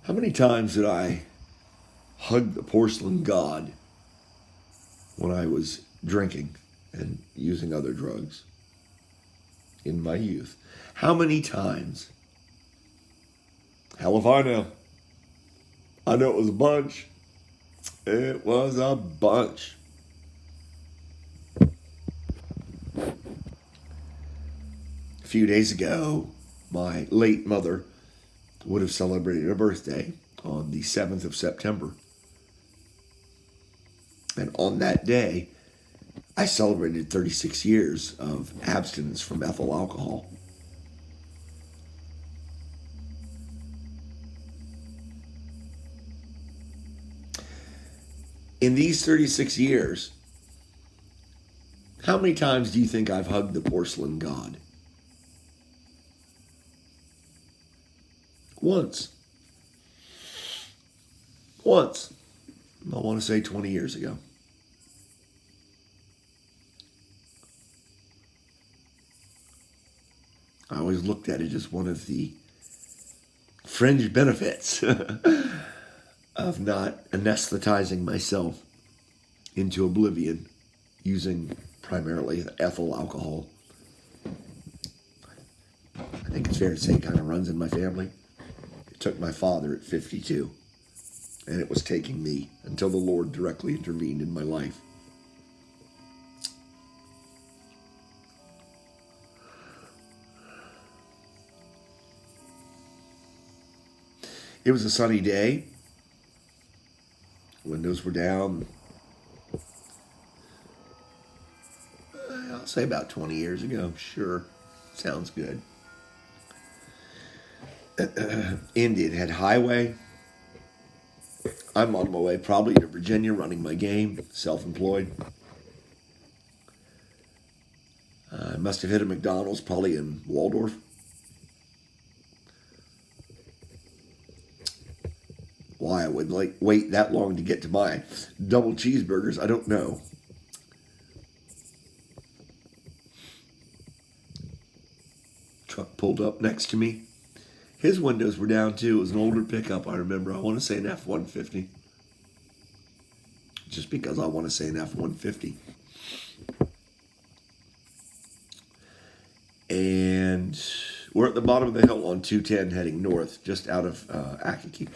How many times did I hug the porcelain god when I was drinking and using other drugs in my youth? How many times? Hell if I know. I know it was a bunch. It was a bunch. A few days ago, my late mother would have celebrated her birthday on the 7th of September. And on that day, I celebrated 36 years of abstinence from ethyl alcohol. In these 36 years, how many times do you think I've hugged the porcelain god? Once. Once. I want to say 20 years ago. I always looked at it as one of the fringe benefits of not anesthetizing myself into oblivion using primarily ethyl alcohol. I think it's fair to say it kind of runs in my family. It took my father at 52, and it was taking me until the Lord directly intervened in my life. It was a sunny day. Windows were down. I'll say about 20 years ago. Sure. Sounds good. Indian Head Highway. I'm on my way probably to Virginia running my game, self-employed. I must have hit a McDonald's probably in Waldorf. Why I would wait that long to get to my double cheeseburgers, I don't know. Truck pulled up next to me. His windows were down too. It was an older pickup, I remember. I want to say an F-150. Just because I want to say an F-150. And we're at the bottom of the hill on 210 heading north, just out of Akaki.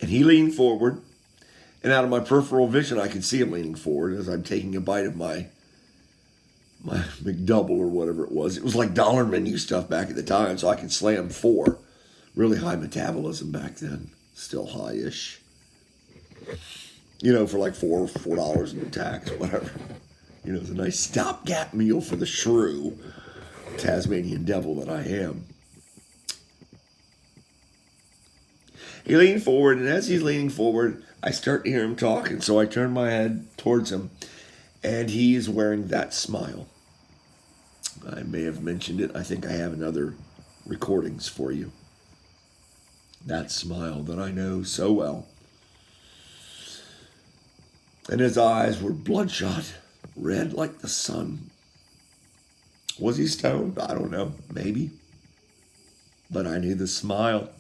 And he leaned forward, and out of my peripheral vision, I could see him leaning forward as I'm taking a bite of my McDouble or whatever it was. It was like dollar menu stuff back at the time, so I could slam 4. Really high metabolism back then. Still high-ish. You know, for like $4 in tax, whatever. You know, it's a nice stopgap meal for the shrew, Tasmanian devil that I am. He leaned forward, and as he's leaning forward, I start to hear him talk, and so I turn my head towards him, and he is wearing that smile. I may have mentioned it. I think I have in other recordings for you. That smile that I know so well. And his eyes were bloodshot, red like the sun. Was he stoned? I don't know. Maybe. But I knew the smile.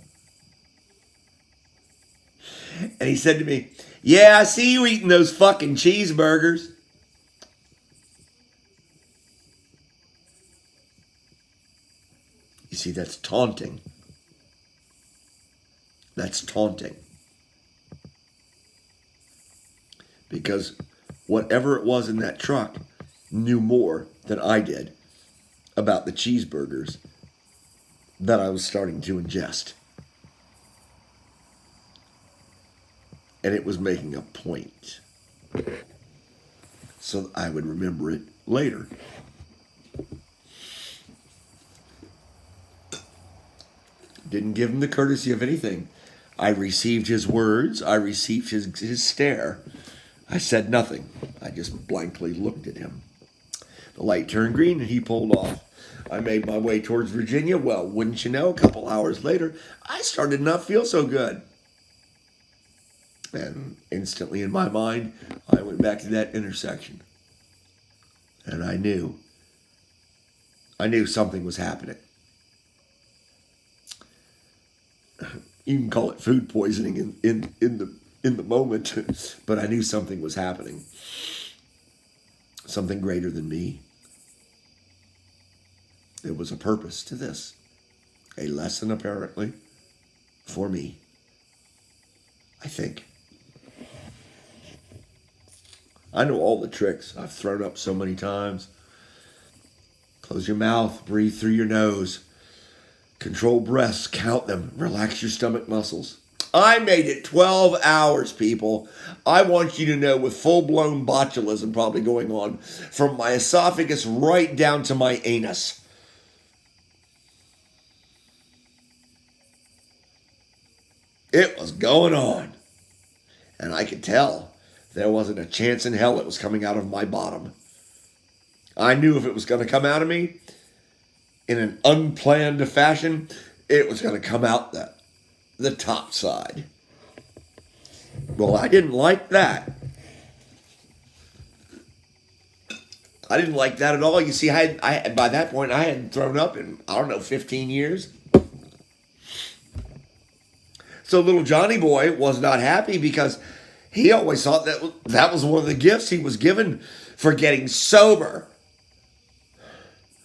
And he said to me, "Yeah, I see you eating those fucking cheeseburgers." You see, that's taunting. That's taunting. Because whatever it was in that truck knew more than I did about the cheeseburgers that I was starting to ingest. And it was making a point. So I would remember it later. Didn't give him the courtesy of anything. I received his words. I received his stare. I said nothing. I just blankly looked at him. The light turned green and he pulled off. I made my way towards Virginia. Well, wouldn't you know, a couple hours later, I started to not feel so good. And instantly in my mind, I went back to that intersection. And I knew I knew something was happening. You can call it food poisoning in the moment, but I knew something was happening. Something greater than me. There was a purpose to this. A lesson, apparently, for me. I think. I know all the tricks I've thrown up so many times. Close your mouth, breathe through your nose. Control breaths, count them, relax your stomach muscles. I made it 12 hours, people. I want you to know, with full-blown botulism probably going on from my esophagus right down to my anus. It was going on. And I could tell there wasn't a chance in hell it was coming out of my bottom. I knew if it was going to come out of me in an unplanned fashion, it was going to come out the top side. Well, I didn't like that. I didn't like that at all. You see, I by that point, I hadn't thrown up in, 15 years. So little Johnny boy was not happy because he always thought that was one of the gifts he was given for getting sober.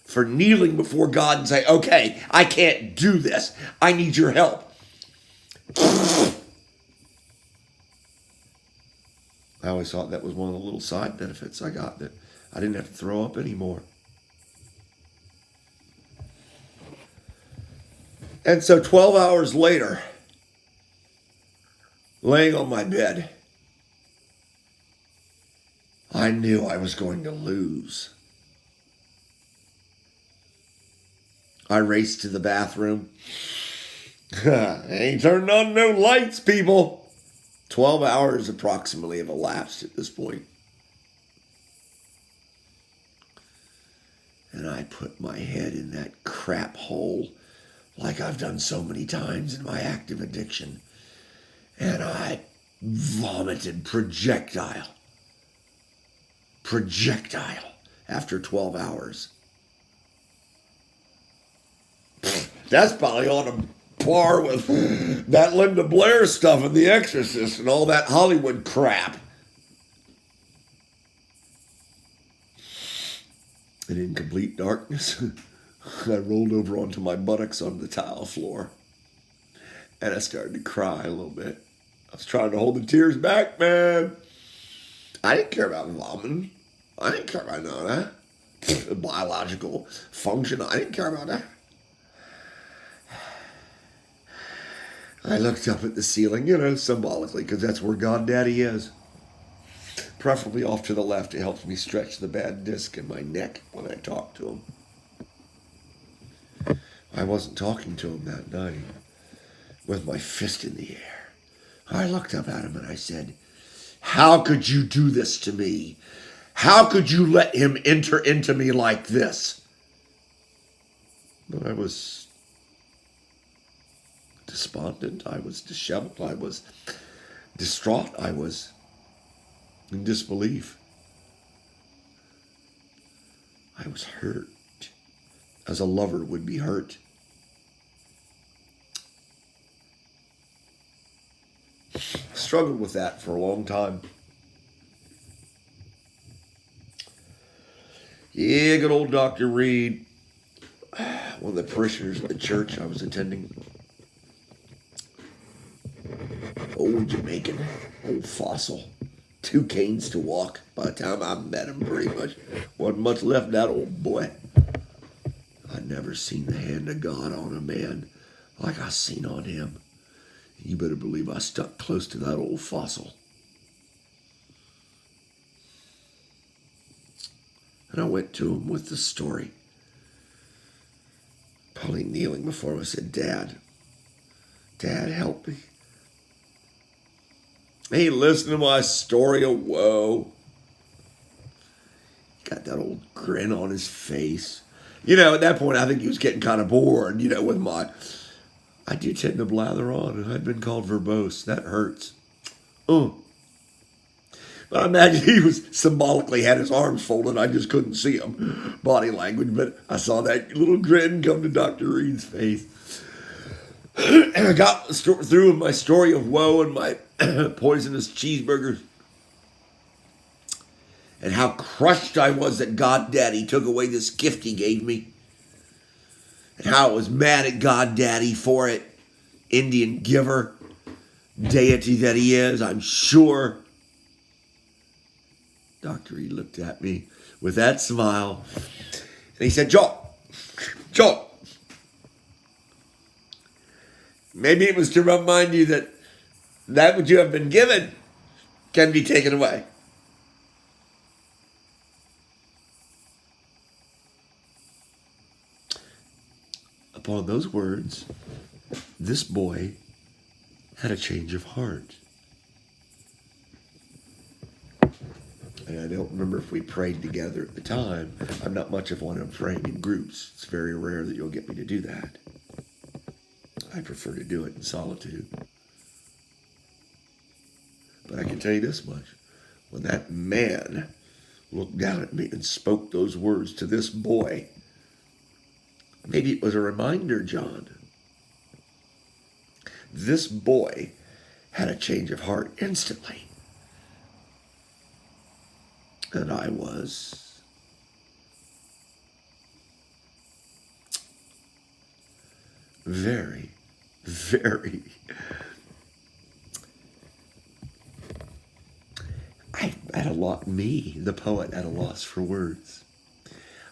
For kneeling before God and say, okay, I can't do this. I need your help. I always thought that was one of the little side benefits I got, that I didn't have to throw up anymore. And so 12 hours later, laying on my bed, I knew I was going to lose. I raced to the bathroom. Ain't turned on no lights, people. 12 hours approximately have elapsed at this point. And I put my head in that crap hole like I've done so many times in my active addiction. And I vomited projectile after 12 hours. That's probably on a par with that Linda Blair stuff in The Exorcist and all that Hollywood crap. And in complete darkness, I rolled over onto my buttocks on the tile floor. And I started to cry a little bit. I was trying to hold the tears back, man. I didn't care about vomiting. I didn't care about none of that. The biological function, I didn't care about that. I looked up at the ceiling, symbolically, because that's where God Daddy is. Preferably off to the left. It helps me stretch the bad disc in my neck when I talk to him. I wasn't talking to him that night with my fist in the air. I looked up at him and I said, how could you do this to me? How could you let him enter into me like this? But I was despondent, I was disheveled, I was distraught, I was in disbelief. I was hurt, as a lover would be hurt. Struggled with that for a long time. Yeah, good old Dr. Reed, one of the parishioners at the church I was attending. Old Jamaican, old fossil, 2 canes to walk. By the time I met him, pretty much wasn't much left of that old boy. I'd never seen the hand of God on a man like I seen on him. You better believe I stuck close to that old fossil. And I went to him with the story. Probably kneeling before him, I said, Dad, help me. He listened to my story of woe. Got that old grin on his face. At that point, I think he was getting kind of bored, with my... I do tend to blather on, and I'd been called verbose. That hurts. But I imagine he was symbolically had his arms folded. I just couldn't see him, body language. But I saw that little grin come to Dr. Reed's face. And I got through with my story of woe and my poisonous cheeseburgers. And how crushed I was that God Daddy took away this gift he gave me. And how I was mad at God Daddy for it. Indian giver, deity that he is, I'm sure. Dr. E looked at me with that smile. And he said, Joel, maybe it was to remind you that that which you have been given can be taken away. Upon those words, this boy had a change of heart. And I don't remember if we prayed together at the time. I'm not much of one of praying in groups. It's very rare that you'll get me to do that. I prefer to do it in solitude. But I can tell you this much. When that man looked down at me and spoke those words to this boy, maybe it was a reminder, John. This boy had a change of heart instantly. And I was very, very... I at a lot, me, the poet, at a loss for words.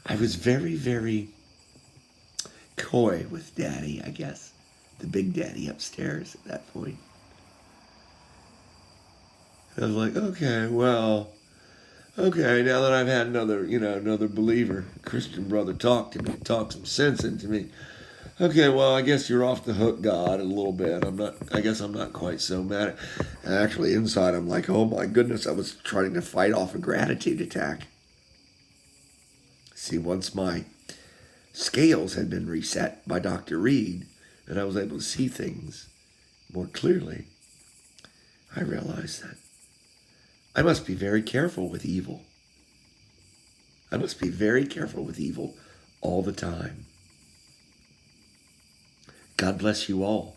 I was very, very coy with Daddy, I guess. The big daddy upstairs at that point. I was like, okay, now that I've had another believer, Christian brother talk to me, talk some sense into me. Okay, well, I guess you're off the hook, God, a little bit. I guess I'm not quite so mad. And actually, inside, I'm like, oh my goodness, I was trying to fight off a gratitude attack. See, once my scales had been reset by Dr. Reed, and I was able to see things more clearly, I realized that I must be very careful with evil. I must be very careful with evil all the time. God bless you all.